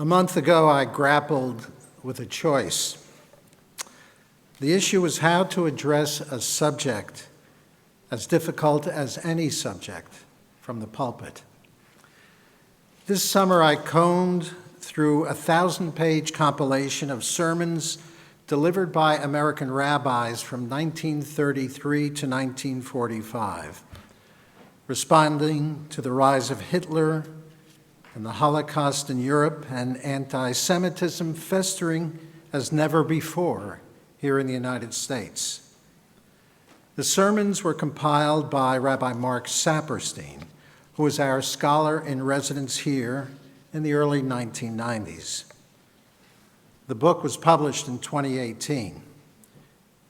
A month ago, I grappled with a choice. The issue was how to address a subject as difficult as any subject from the pulpit. This summer, I combed through a 1,000-page compilation of sermons delivered by American rabbis from 1933 to 1945, responding to the rise of Hitler and the Holocaust in Europe and anti-Semitism festering as never before here in the United States. The sermons were compiled by Rabbi Mark Saperstein, who was our scholar in residence here in the early 1990s. The book was published in 2018.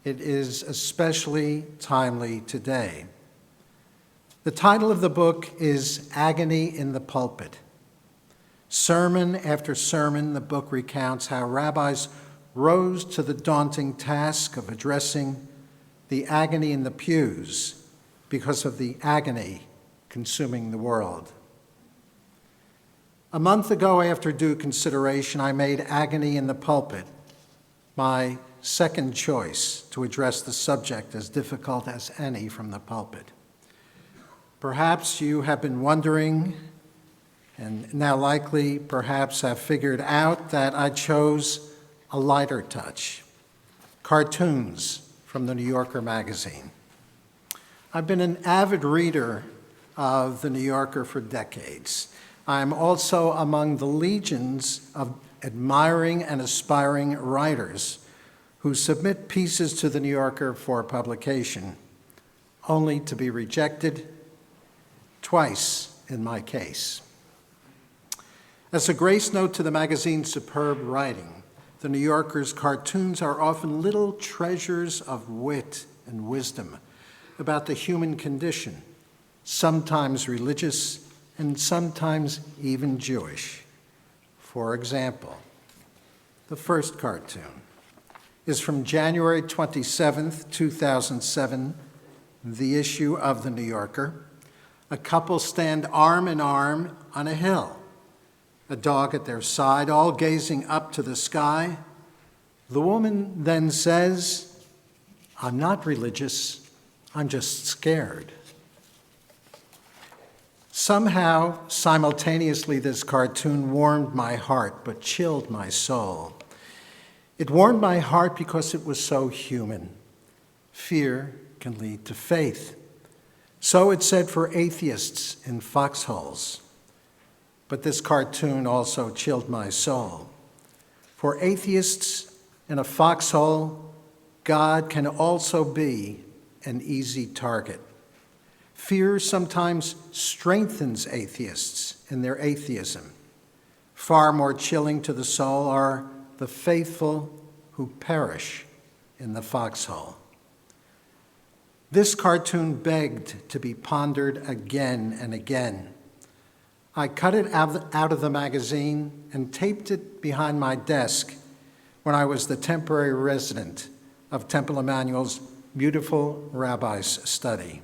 It is especially timely today. The title of the book is Agony in the Pulpit. Sermon after sermon, the book recounts how rabbis rose to the daunting task of addressing the agony in the pews because of the agony consuming the world. A month ago, after due consideration, I made Agony in the Pulpit my second choice to address the subject as difficult as any from the pulpit. Perhaps you have been wondering, and now likely perhaps have figured out, that I chose a lighter touch, cartoons from the New Yorker magazine. I've been an avid reader of the New Yorker for decades. I'm also among the legions of admiring and aspiring writers who submit pieces to the New Yorker for publication, only to be rejected, twice in my case. As a grace note to the magazine's superb writing, the New Yorker's cartoons are often little treasures of wit and wisdom about the human condition, sometimes religious and sometimes even Jewish. For example, the first cartoon is from January 27th, 2007, the issue of the New Yorker. A couple stand arm in arm on a hill, a dog at their side, all gazing up to the sky. The woman then says, "I'm not religious, I'm just scared." Somehow, simultaneously, this cartoon warmed my heart but chilled my soul. It warmed my heart because it was so human. Fear can lead to faith. So it said for atheists in foxholes. But this cartoon also chilled my soul. For atheists in a foxhole, God can also be an easy target. Fear sometimes strengthens atheists in their atheism. Far more chilling to the soul are the faithful who perish in the foxhole. This cartoon begged to be pondered again and again. I cut it out of the magazine and taped it behind my desk when I was the temporary resident of Temple Emmanuel's beautiful rabbi's study.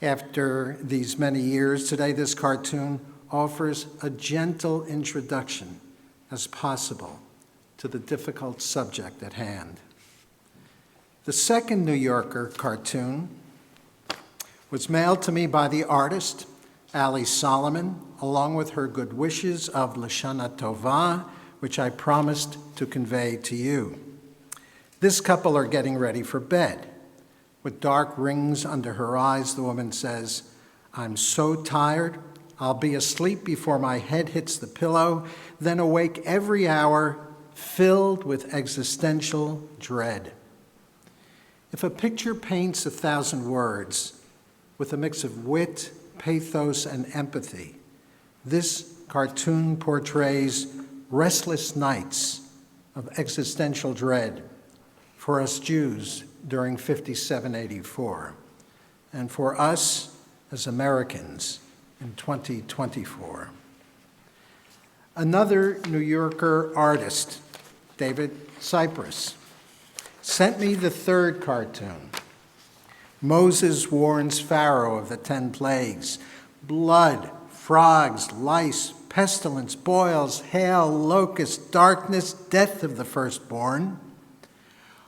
After these many years, today this cartoon offers a gentle introduction as possible to the difficult subject at hand. The second New Yorker cartoon was mailed to me by the artist, Ali Solomon, along with her good wishes of Lashana Tova, which I promised to convey to you. This couple are getting ready for bed. With dark rings under her eyes, the woman says, "I'm so tired, I'll be asleep before my head hits the pillow, then awake every hour, filled with existential dread." If a picture paints 1,000 words with a mix of wit, pathos, and empathy, this cartoon portrays restless nights of existential dread for us Jews during 5784, and for us as Americans in 2024. Another New Yorker artist, David Cypress, sent me the third cartoon. Moses warns Pharaoh of the 10 plagues. Blood, frogs, lice, pestilence, boils, hail, locust, darkness, death of the firstborn.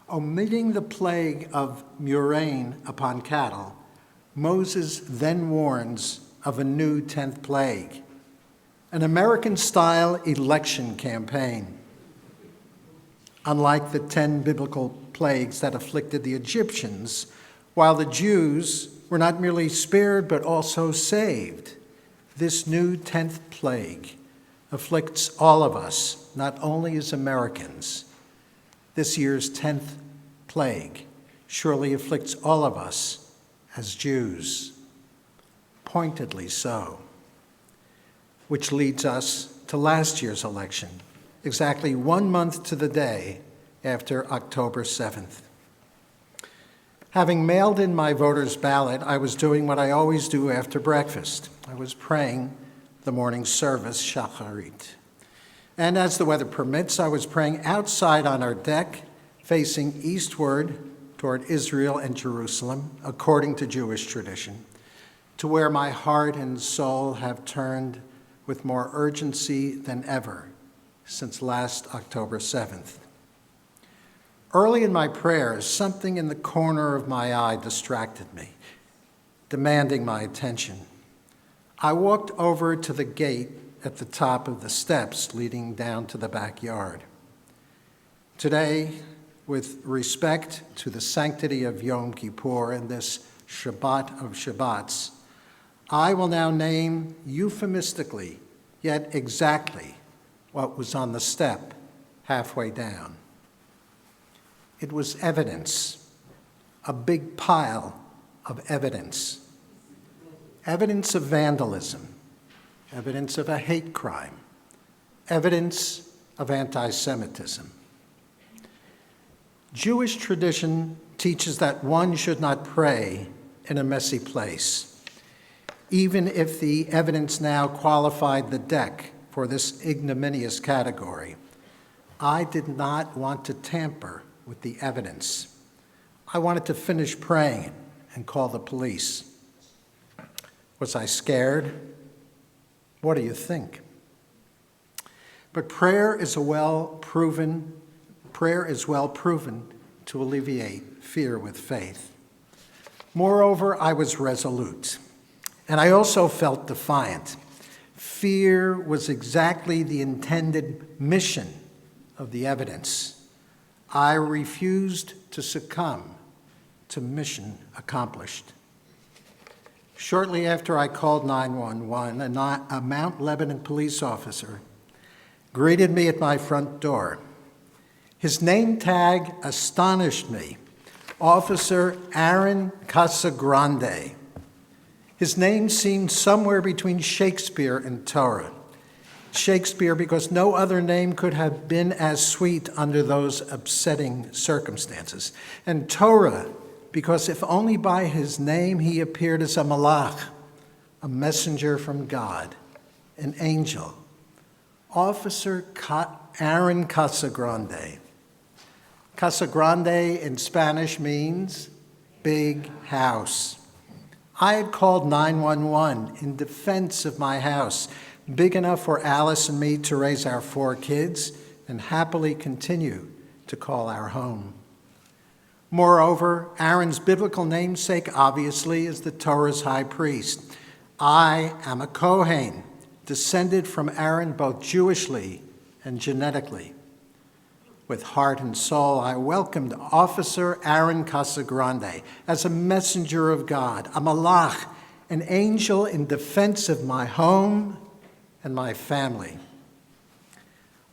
Omitting the plague of murrain upon cattle, Moses then warns of a new 10th plague, an American-style election campaign. Unlike the 10 biblical plagues that afflicted the Egyptians, while the Jews were not merely spared but also saved, this new 10th plague afflicts all of us, not only as Americans. This year's 10th plague surely afflicts all of us as Jews, pointedly so. Which leads us to last year's election, exactly 1 month to the day after October 7th. Having mailed in my voter's ballot, I was doing what I always do after breakfast. I was praying the morning service, Shacharit. And as the weather permits, I was praying outside on our deck, facing eastward toward Israel and Jerusalem, according to Jewish tradition, to where my heart and soul have turned with more urgency than ever since last October 7th. Early in my prayers, something in the corner of my eye distracted me, demanding my attention. I walked over to the gate at the top of the steps leading down to the backyard. Today, with respect to the sanctity of Yom Kippur and this Shabbat of Shabbats, I will now name euphemistically, yet exactly, what was on the step halfway down. It was evidence, a big pile of evidence. Evidence of vandalism, evidence of a hate crime, evidence of anti-Semitism. Jewish tradition teaches that one should not pray in a messy place, even if the evidence now qualified the deck for this ignominious category. I did not want to tamper with the evidence. I wanted to finish praying and call the police. Was I scared? What do you think? But prayer is well proven to alleviate fear with faith. Moreover, I was resolute, and I also felt defiant. Fear was exactly the intended mission of the evidence. I refused to succumb to mission accomplished. Shortly after I called 911, a Mount Lebanon police officer greeted me at my front door. His name tag astonished me, Officer Aaron Casagrande. His name seemed somewhere between Shakespeare and Torah. Shakespeare because no other name could have been as sweet under those upsetting circumstances. And Torah because if only by his name he appeared as a malach, a messenger from God, an angel. Officer Aaron Casagrande. Casagrande in Spanish means big house. I had called 911 in defense of my house, big enough for Alice and me to raise our 4 kids and happily continue to call our home. Moreover, Aaron's biblical namesake obviously is the Torah's high priest. I am a Kohen, descended from Aaron both Jewishly and genetically. With heart and soul, I welcomed Officer Aaron Casagrande as a messenger of God, a malach, an angel in defense of my home and my family.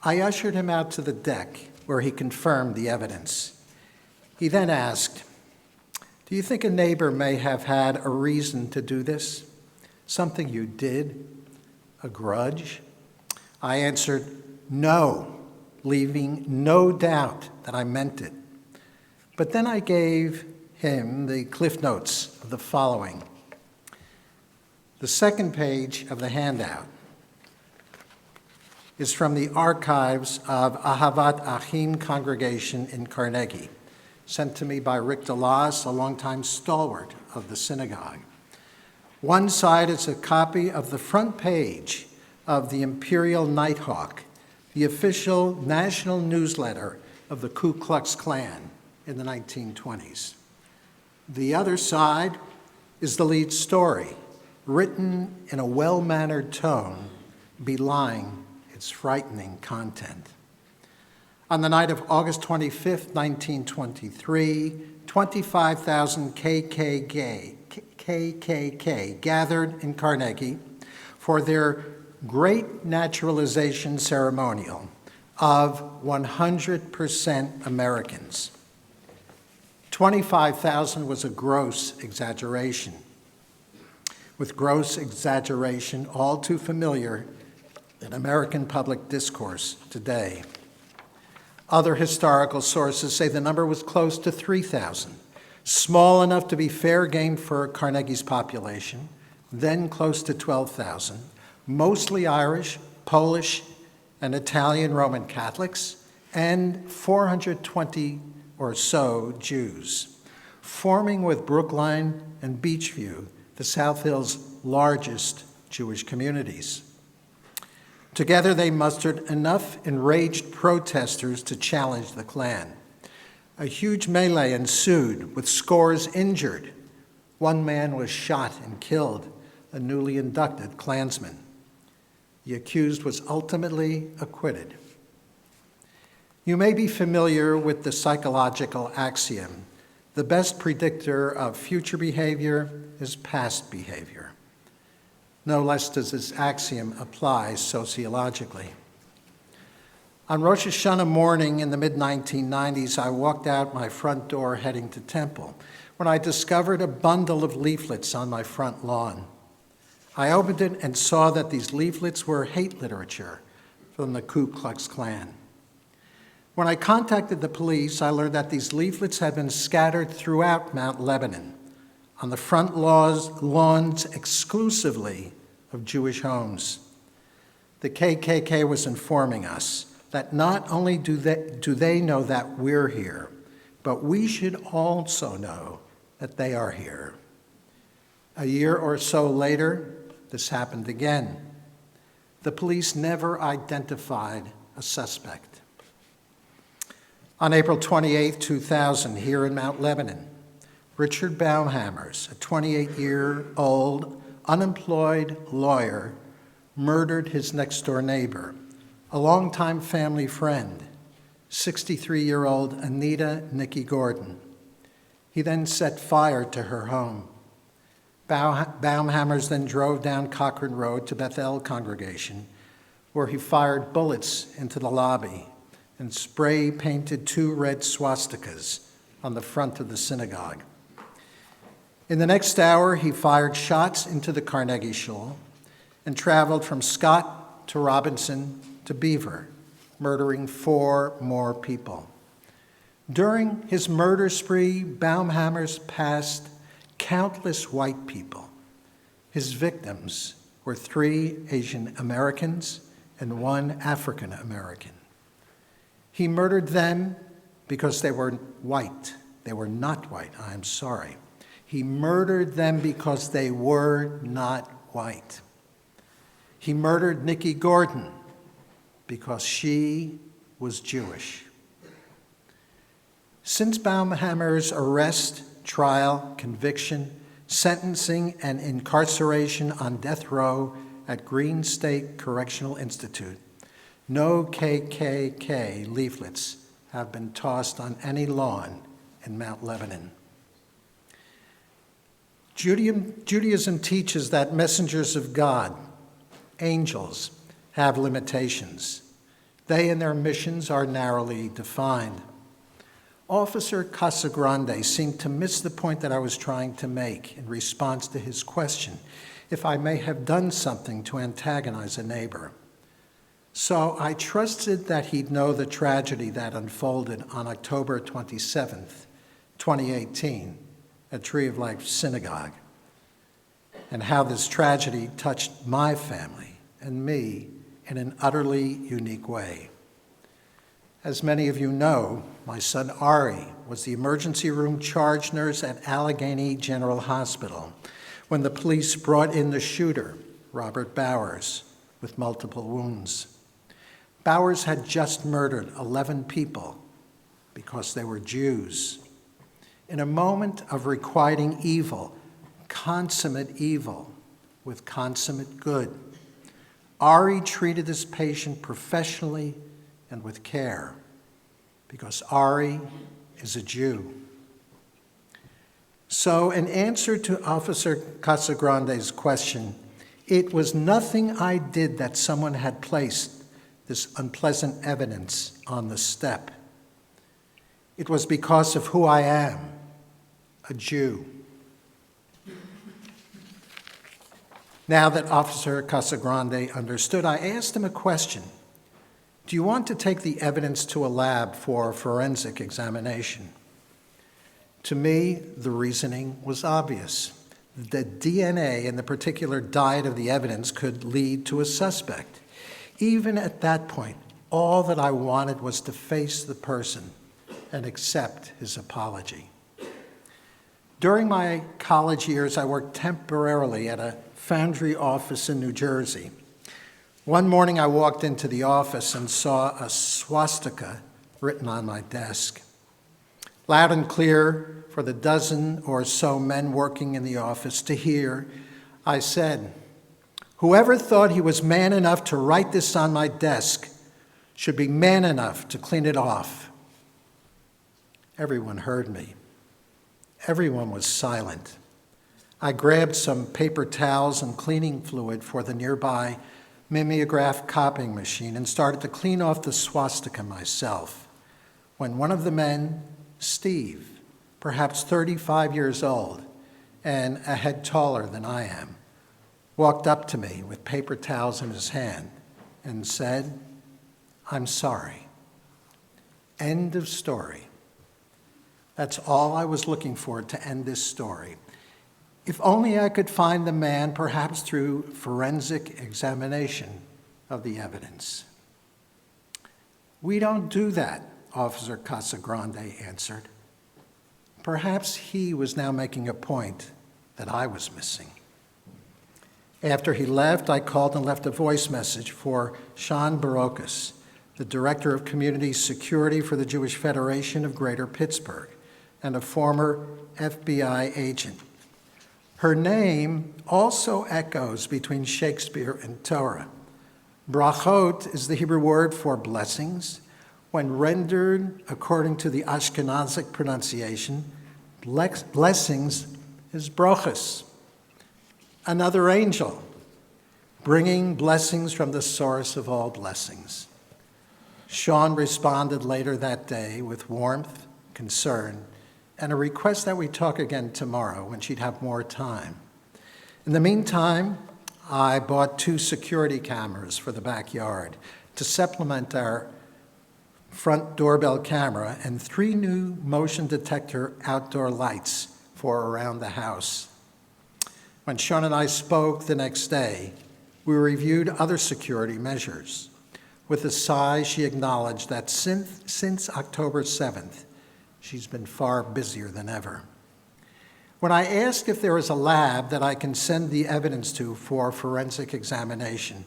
I ushered him out to the deck where he confirmed the evidence. He then asked, "Do you think a neighbor may have had a reason to do this? Something you did? A grudge?" I answered, "No," leaving no doubt that I meant it. But then I gave him the cliff notes of the following. The second page of the handout is from the archives of Ahavat Achim congregation in Carnegie, sent to me by Rick DeLaas, a longtime stalwart of the synagogue. One side is a copy of the front page of the Imperial Nighthawk, the official national newsletter of the Ku Klux Klan in the 1920s. The other side is the lead story, written in a well-mannered tone, belying its frightening content. On the night of August 25th, 1923, 25,000 KKK gathered in Carnegie for their great naturalization ceremonial of 100% Americans. 25,000 was a gross exaggeration, with gross exaggeration all too familiar in American public discourse today. Other historical sources say the number was close to 3,000, small enough to be fair game for Carnegie's population, then close to 12,000, mostly Irish, Polish, and Italian Roman Catholics, and 420 or so Jews, forming with Brookline and Beachview the South Hill's largest Jewish communities. Together, they mustered enough enraged protesters to challenge the Klan. A huge melee ensued, with scores injured. One man was shot and killed, a newly inducted Klansman. The accused was ultimately acquitted. You may be familiar with the psychological axiom, the best predictor of future behavior is past behavior. No less does this axiom apply sociologically. On Rosh Hashanah morning in the mid-1990s, I walked out my front door heading to Temple when I discovered a bundle of leaflets on my front lawn. I opened it and saw that these leaflets were hate literature from the Ku Klux Klan. When I contacted the police, I learned that these leaflets had been scattered throughout Mount Lebanon, on the front lawns exclusively of Jewish homes. The KKK was informing us that not only do they know that we're here, but we should also know that they are here. A year or so later, this happened again. The police never identified a suspect. On April 28, 2000, here in Mount Lebanon, Richard Baumhammers, a 28-year-old unemployed lawyer, murdered his next-door neighbor, a longtime family friend, 63-year-old Anita Nikki Gordon. He then set fire to her home. Baumhammers then drove down Cochrane Road to Bethel Congregation, where he fired bullets into the lobby and spray-painted 2 red swastikas on the front of the synagogue. In the next hour, he fired shots into the Carnegie Shul and traveled from Scott to Robinson to Beaver, murdering 4 more people. During his murder spree, Baumhammers passed countless white people. His victims were 3 Asian Americans and 1 African American. He murdered them because they were white. They were not white, I'm sorry. He murdered them because they were not white. He murdered Nikki Gordon because she was Jewish. Since Baumhammer's arrest, trial, conviction, sentencing, and incarceration on death row at Green State Correctional Institute, no KKK leaflets have been tossed on any lawn in Mount Lebanon. Judaism teaches that messengers of God, angels, have limitations. They and their missions are narrowly defined. Officer Casagrande seemed to miss the point that I was trying to make in response to his question, if I may have done something to antagonize a neighbor. So I trusted that he'd know the tragedy that unfolded on October 27th, 2018, at Tree of Life Synagogue, and how this tragedy touched my family and me in an utterly unique way. As many of you know, my son Ari was the emergency room charge nurse at Allegheny General Hospital when the police brought in the shooter, Robert Bowers, with multiple wounds. Bowers had just murdered 11 people because they were Jews. In a moment of requiting evil, consummate evil with consummate good, Ari treated this patient professionally and with care because Ari is a Jew. So in answer to Officer Casagrande's question, it was nothing I did that someone had placed this unpleasant evidence on the step. It was because of who I am, a Jew. Now that Officer Casagrande understood, I asked him a question. Do you want to take the evidence to a lab for forensic examination? To me, the reasoning was obvious. The DNA in the particular diet of the evidence could lead to a suspect. Even at that point, all that I wanted was to face the person and accept his apology. During my college years, I worked temporarily at a foundry office in New Jersey. One morning, I walked into the office and saw a swastika written on my desk. Loud and clear for the dozen or so men working in the office to hear, I said, "Whoever thought he was man enough to write this on my desk should be man enough to clean it off." Everyone heard me. Everyone was silent. I grabbed some paper towels and cleaning fluid for the nearby mimeograph copying machine and started to clean off the swastika myself, when one of the men, Steve, perhaps 35 years old and a head taller than I am, walked up to me with paper towels in his hand and said, "I'm sorry." End of story. That's all I was looking for to end this story. If only I could find the man, perhaps through forensic examination of the evidence. "We don't do that," Officer Casagrande answered. Perhaps he was now making a point that I was missing. After he left, I called and left a voice message for Sean Barokas, the Director of Community Security for the Jewish Federation of Greater Pittsburgh, and a former FBI agent. Her name also echoes between Shakespeare and Torah. Brachot is the Hebrew word for blessings. When rendered according to the Ashkenazic pronunciation, blessings is brochus, another angel, bringing blessings from the source of all blessings. Sean responded later that day with warmth, concern, and a request that we talk again tomorrow when she'd have more time. In the meantime, I bought 2 security cameras for the backyard to supplement our front doorbell camera and 3 new motion detector outdoor lights for around the house. When Sean and I spoke the next day, we reviewed other security measures. With a sigh, she acknowledged that since October 7th, she's been far busier than ever. When I asked if there is a lab that I can send the evidence to for forensic examination,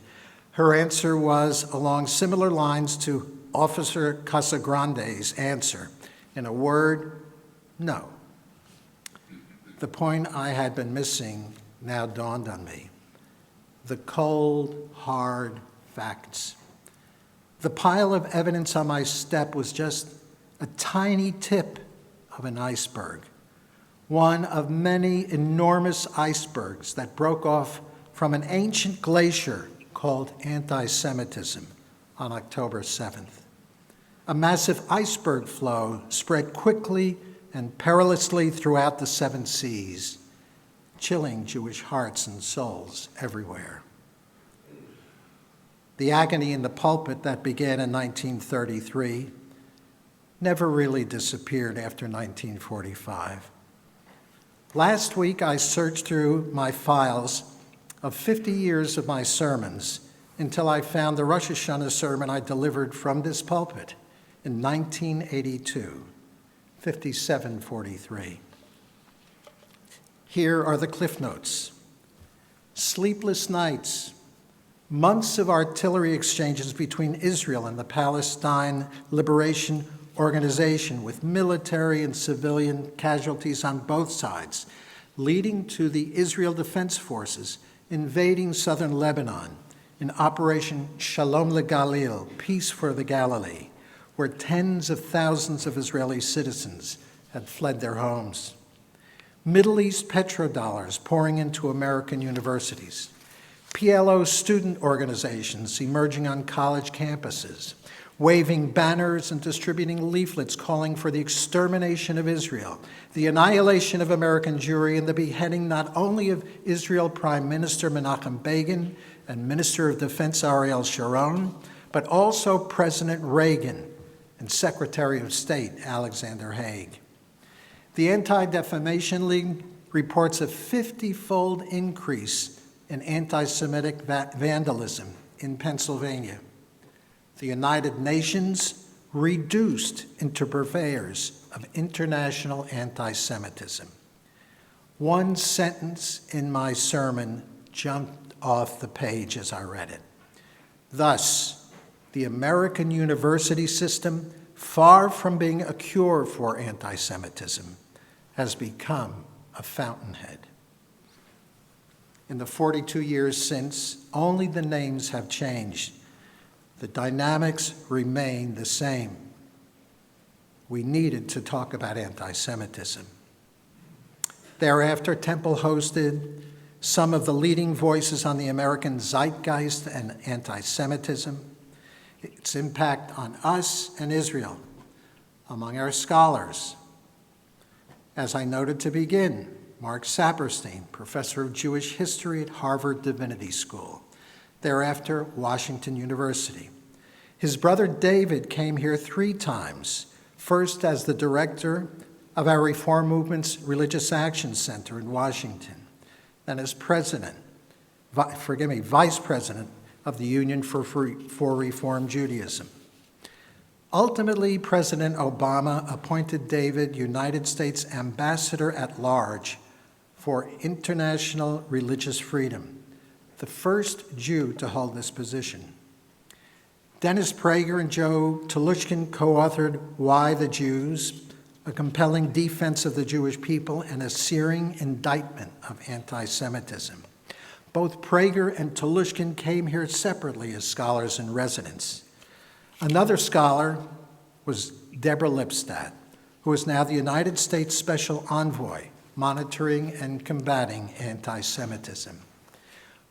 her answer was along similar lines to Officer Casagrande's answer. In a word, no. The point I had been missing now dawned on me. The cold, hard facts. The pile of evidence on my step was just a tiny tip of an iceberg, one of many enormous icebergs that broke off from an ancient glacier called anti-Semitism on October 7th. A massive iceberg flow spread quickly and perilously throughout the 7 seas, chilling Jewish hearts and souls everywhere. The agony in the pulpit that began in 1933 never really disappeared after 1945. Last week, I searched through my files of 50 years of my sermons until I found the Rosh Hashanah sermon I delivered from this pulpit in 1982, 5743. Here are the cliff notes. Sleepless nights, Months of artillery exchanges between Israel and the Palestine Liberation Organization, with military and civilian casualties on both sides, leading to the Israel Defense Forces invading southern Lebanon in Operation Shalom LeGalil, Peace for the Galilee, where tens of thousands of Israeli citizens had fled their homes. Middle East petrodollars pouring into American universities. PLO student organizations emerging on college campuses, waving banners and distributing leaflets calling for the extermination of Israel, the annihilation of American Jewry, and the beheading not only of Israel Prime Minister Menachem Begin and Minister of Defense Ariel Sharon, but also President Reagan and Secretary of State Alexander Haig. The Anti-Defamation League reports a 50-fold increase in anti-Semitic vandalism in Pennsylvania. The United Nations reduced into purveyors of international anti-Semitism. One sentence in my sermon jumped off the page as I read it. Thus, the American university system, far from being a cure for anti-Semitism, has become a fountainhead. In the 42 years since, only the names have changed. The dynamics remain the same. We needed to talk about anti-Semitism. Thereafter, Temple hosted some of the leading voices on the American zeitgeist and anti-Semitism, its impact on us and Israel, among our scholars. As I noted to begin, Mark Saperstein, professor of Jewish history at Harvard Divinity School, thereafter Washington University. His brother David came here 3 times, first as the director of our Reform Movement's Religious Action Center in Washington, then as vice president of the Union for Reform Judaism. Ultimately, President Obama appointed David United States Ambassador at Large for International Religious Freedom, the first Jew to hold this position. Dennis Prager and Joe Telushkin co-authored Why the Jews, a compelling defense of the Jewish people and a searing indictment of anti-Semitism. Both Prager and Telushkin came here separately as scholars in residence. Another scholar was Deborah Lipstadt, who is now the United States Special Envoy, monitoring and combating anti-Semitism.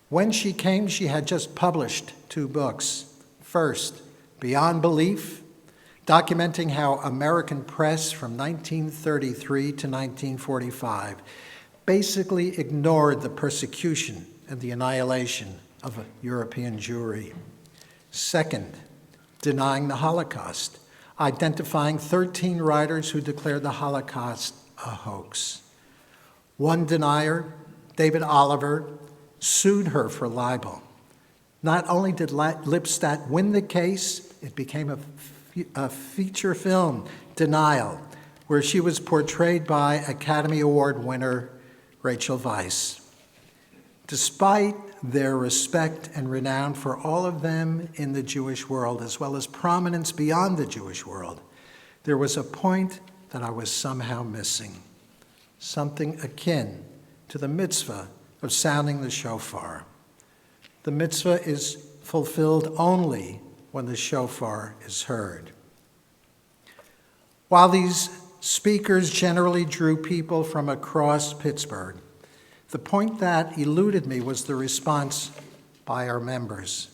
When she came, she had just published 2 books. First, Beyond Belief, documenting how American press from 1933 to 1945 basically ignored the persecution and the annihilation of a European Jewry. Second, Denying the Holocaust, identifying 13 writers who declared the Holocaust a hoax. One denier, David Oliver, sued her for libel. Not only did Lipstadt win the case, it became a feature film, Denial, where she was portrayed by Academy Award winner Rachel Weisz. Despite their respect and renown for all of them in the Jewish world, as well as prominence beyond the Jewish world, there was a point that I was somehow missing, something akin to the mitzvah of sounding the shofar. The mitzvah is fulfilled only when the shofar is heard. While these speakers generally drew people from across Pittsburgh, the point that eluded me was the response by our members,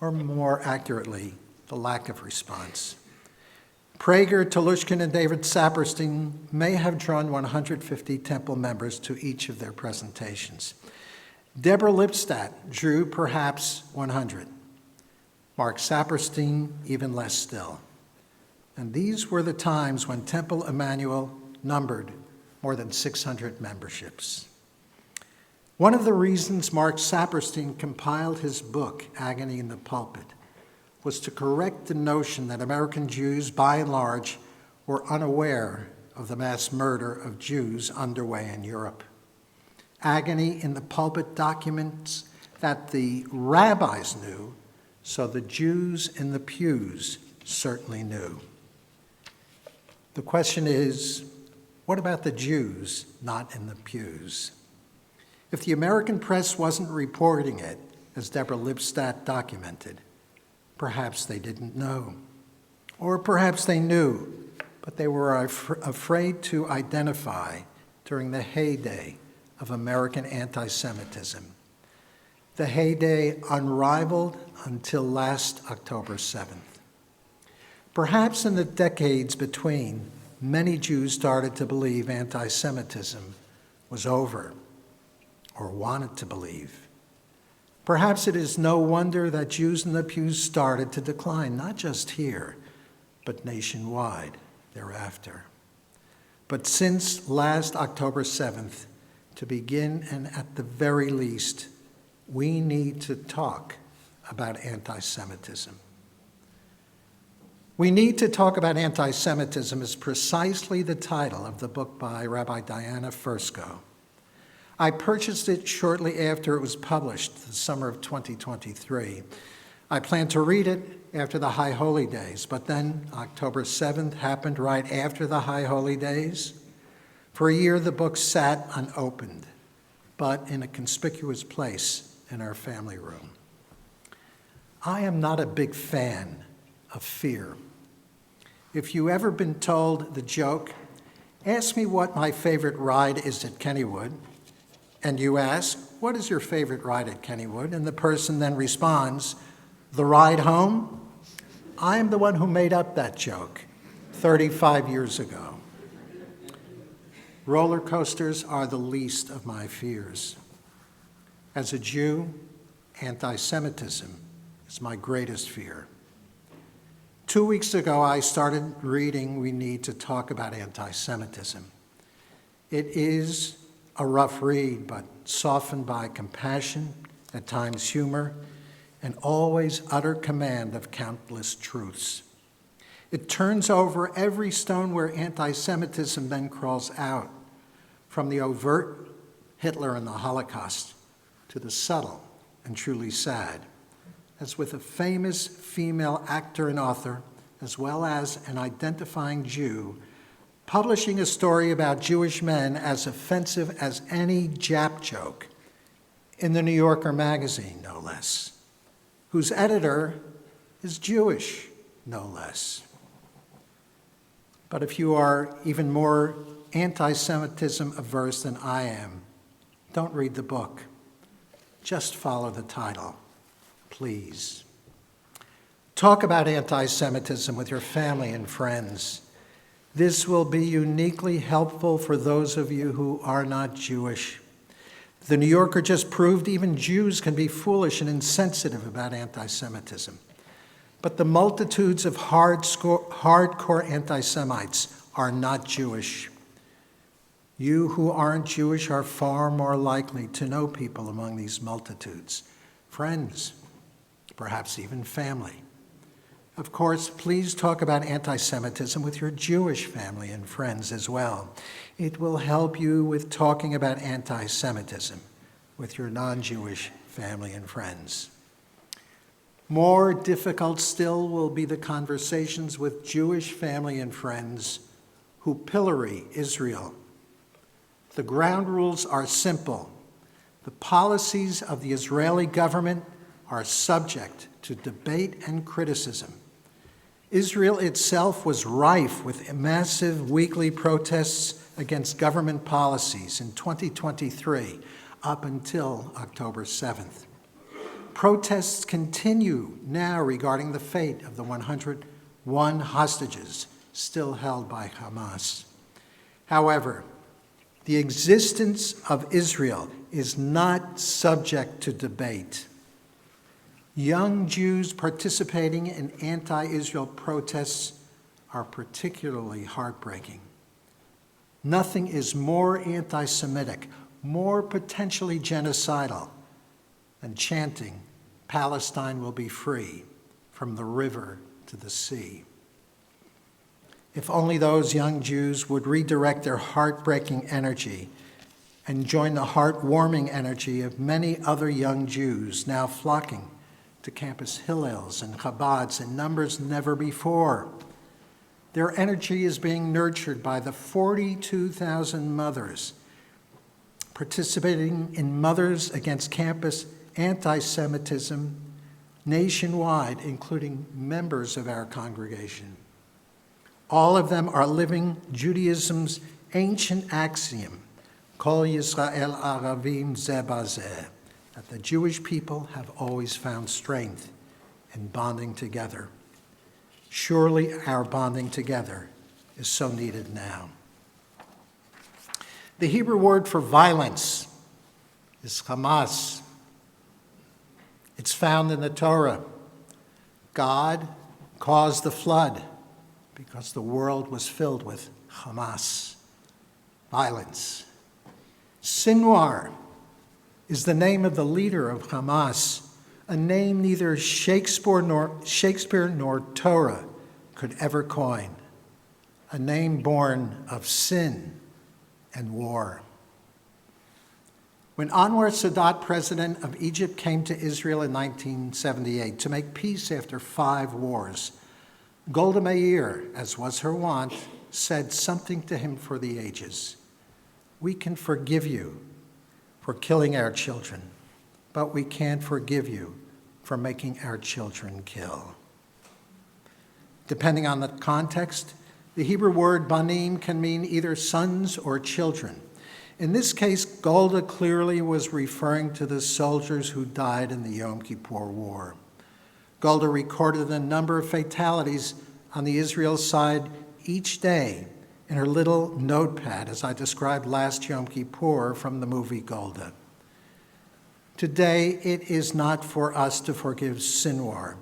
or more accurately, the lack of response. Prager, Telushkin, and David Saperstein may have drawn 150 Temple members to each of their presentations. Deborah Lipstadt drew perhaps 100. Mark Saperstein, even less still. And these were the times when Temple Emmanuel numbered more than 600 memberships. One of the reasons Mark Saperstein compiled his book, Agony in the Pulpit, was to correct the notion that American Jews, by and large, were unaware of the mass murder of Jews underway in Europe. Agony in the Pulpit documents that the rabbis knew, so the Jews in the pews certainly knew. The question is, what about the Jews not in the pews? If the American press wasn't reporting it, as Deborah Lipstadt documented, perhaps they didn't know. Or perhaps they knew, but they were afraid to identify during the heyday of American anti-Semitism. The heyday unrivaled until last October 7th. Perhaps in the decades between, many Jews started to believe anti-Semitism was over, or wanted to believe. Perhaps it is no wonder that Jews in the pews started to decline, not just here, but nationwide thereafter. But since last October 7th, to begin and at the very least, we need to talk about anti-Semitism. We need to talk about anti-Semitism is precisely the title of the book by Rabbi Diana Fursko. I purchased it shortly after it was published, the summer of 2023. I planned to read it after the High Holy Days, but then October 7th happened right after the High Holy Days. For a year, the book sat unopened, but in a conspicuous place in our family room. I am not a big fan of fear. If you've ever been told the joke, ask me what my favorite ride is at Kennywood, and you ask, what is your favorite ride at Kennywood? And the person then responds, the ride home? I am the one who made up that joke 35 years ago. Roller coasters are the least of my fears. As a Jew, anti-Semitism is my greatest fear. 2 weeks ago, I started reading We Need to Talk About Anti-Semitism. It is a rough read, but softened by compassion, at times humor, and always utter command of countless truths. It turns over every stone where anti-Semitism then crawls out, from the overt Hitler and the Holocaust to the subtle and truly sad, as with a famous female actor and author, as well as an identifying Jew, publishing a story about Jewish men as offensive as any Jap joke in the New Yorker magazine, no less, whose editor is Jewish, no less. But if you are even more anti-Semitism averse than I am, don't read the book. Just follow the title, please. Talk about anti-Semitism with your family and friends. This will be uniquely helpful for those of you who are not Jewish. The New Yorker just proved even Jews can be foolish and insensitive about anti-Semitism. But the multitudes of hardcore anti-Semites are not Jewish. You who aren't Jewish are far more likely to know people among these multitudes, friends, perhaps even family. Of course, please talk about anti-Semitism with your Jewish family and friends as well. It will help you with talking about anti-Semitism with your non-Jewish family and friends. More difficult still will be the conversations with Jewish family and friends who pillory Israel. The ground rules are simple. The policies of the Israeli government are subject to debate and criticism. Israel itself was rife with massive weekly protests against government policies in 2023 up until October 7th. Protests continue now regarding the fate of the 101 hostages still held by Hamas. However, the existence of Israel is not subject to debate. Young Jews participating in anti-Israel protests are particularly heartbreaking. Nothing is more anti-Semitic, more potentially genocidal than chanting, "Palestine will be free from the river to the sea." If only those young Jews would redirect their heartbreaking energy and join the heartwarming energy of many other young Jews now flocking to campus Hillels and Chabads in numbers never before. Their energy is being nurtured by the 42,000 mothers participating in Mothers Against Campus Anti-Semitism nationwide, including members of our congregation. All of them are living Judaism's ancient axiom, Kol Yisrael Aravim Zeh Bazeh, that the Jewish people have always found strength in bonding together. Surely our bonding together is so needed now. The Hebrew word for violence is Hamas. It's found in the Torah. God caused the flood because the world was filled with Hamas, violence. Sinwar is the name of the leader of Hamas, a name neither Shakespeare nor Torah could ever coin, a name born of sin and war. When Anwar Sadat, president of Egypt, came to Israel in 1978 to make peace after 5 wars, Golda Meir, as was her wont, said something to him for the ages. We can forgive you for killing our children, but we can't forgive you for making our children kill. Depending on the context, the Hebrew word banim can mean either sons or children. In this case, Golda clearly was referring to the soldiers who died in the Yom Kippur War. Golda recorded a number of fatalities on the Israel side each day in her little notepad, as I described last Yom Kippur from the movie Golda. Today, it is not for us to forgive Sinwar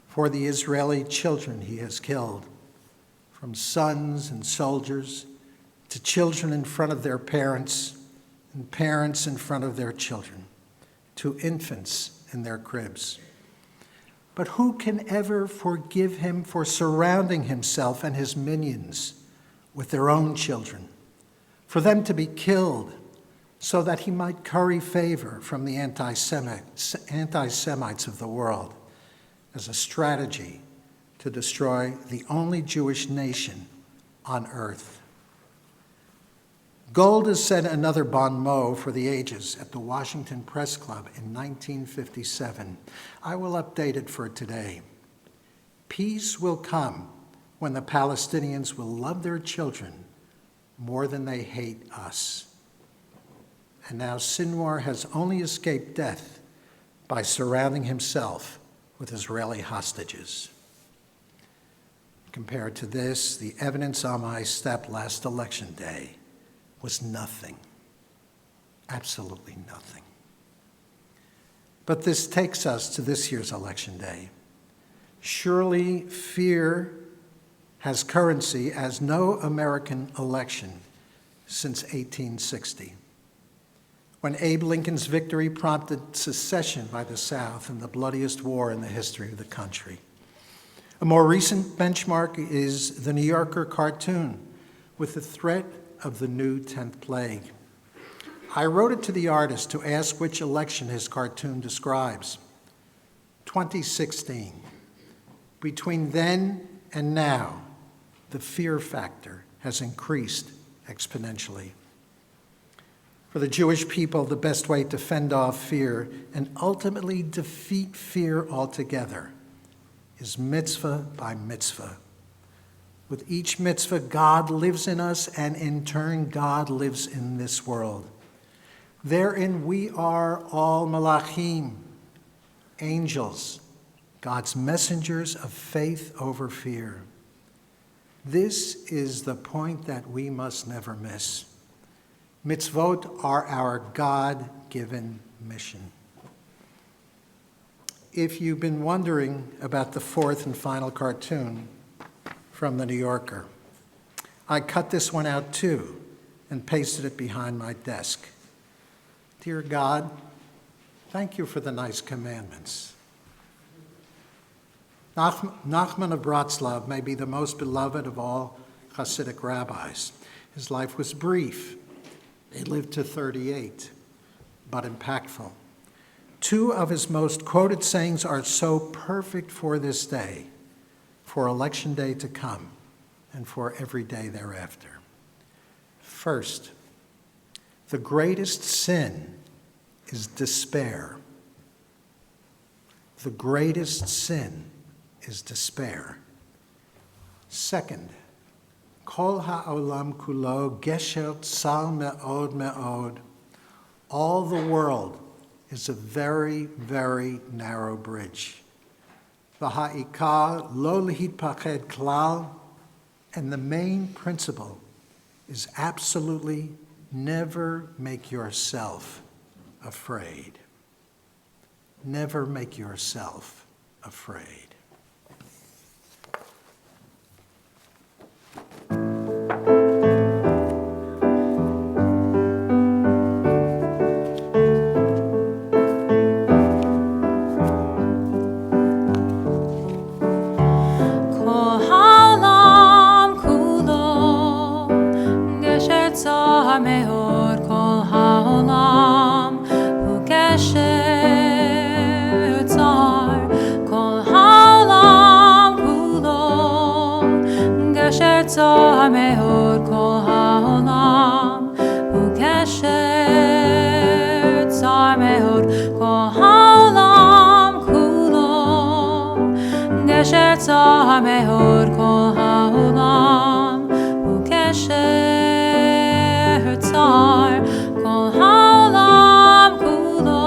for the Israeli children he has killed, from sons and soldiers to children in front of their parents and parents in front of their children, to infants in their cribs. But who can ever forgive him for surrounding himself and his minions with their own children, for them to be killed so that he might curry favor from the anti-Semites of the world as a strategy to destroy the only Jewish nation on earth? Golda said another bon mot for the ages at the Washington Press Club in 1957. I will update it for today. Peace will come when the Palestinians will love their children more than they hate us. And now Sinwar has only escaped death by surrounding himself with Israeli hostages. Compared to this, the evidence on my step last election day was nothing, absolutely nothing. But this takes us to this year's election day. Surely fear has currency as no American election since 1860, when Abe Lincoln's victory prompted secession by the South in the bloodiest war in the history of the country. A more recent benchmark is the New Yorker cartoon with the threat of the new 10th plague. I wrote it to the artist to ask which election his cartoon describes. 2016. Between then and now, the fear factor has increased exponentially. For the Jewish people, the best way to fend off fear and ultimately defeat fear altogether is mitzvah by mitzvah. With each mitzvah, God lives in us, and in turn, God lives in this world. Therein we are all malachim, angels, God's messengers of faith over fear. This is the point that we must never miss. Mitzvot are our God-given mission. If you've been wondering about the fourth and final cartoon from the New Yorker, I cut this one out too and pasted it behind my desk. Dear God, thank you for the nice commandments. Nachman of Bratslav may be the most beloved of all Hasidic rabbis. His life was brief, He lived to 38, but impactful. Two of his most quoted sayings are so perfect for this day, for election day to come, and for every day thereafter. First, the greatest sin is despair. The greatest sin is despair. Second, Kol ha'olam kulo gesher tzar me'od me'od. All the world is a very, very narrow bridge. V'ha'ikar lo lehitpached klal. And the main principle is absolutely never make yourself afraid. Never make yourself afraid. Tzar me'od kol ha'olam hu kesher tzar me'od kol ha'olam kulo gesher tzar me'od kol ha'olam hu kesher tzar kol ha'olam kulo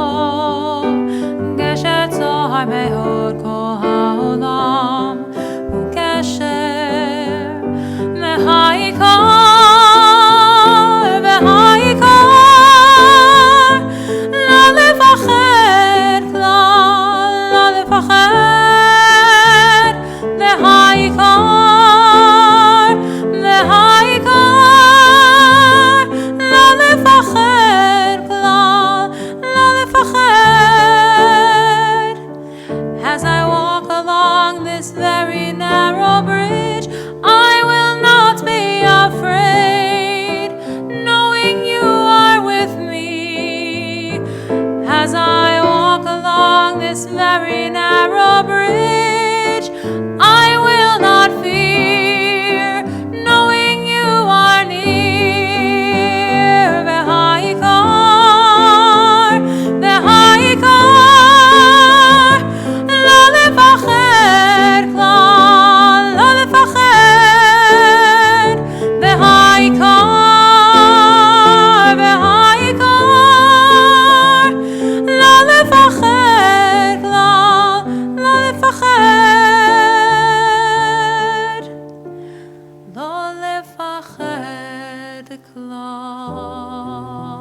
gesher tzar me'od kol ha'olam hu kesher והעיקר, לא לפחד כלל, לא לפחד. והעיקר, לא לפחד כלל, לא לפחד. As I walk along this very narrow bridge, I will not be afraid, knowing you are with me. As I walk along this very narrow bridge, I will not fear, knowing you are near. והעיקר, לא לפחד כלל, לא לפחד. והעיקר, לא לפחד כלל, לא לפחד. לא לפחד כלל.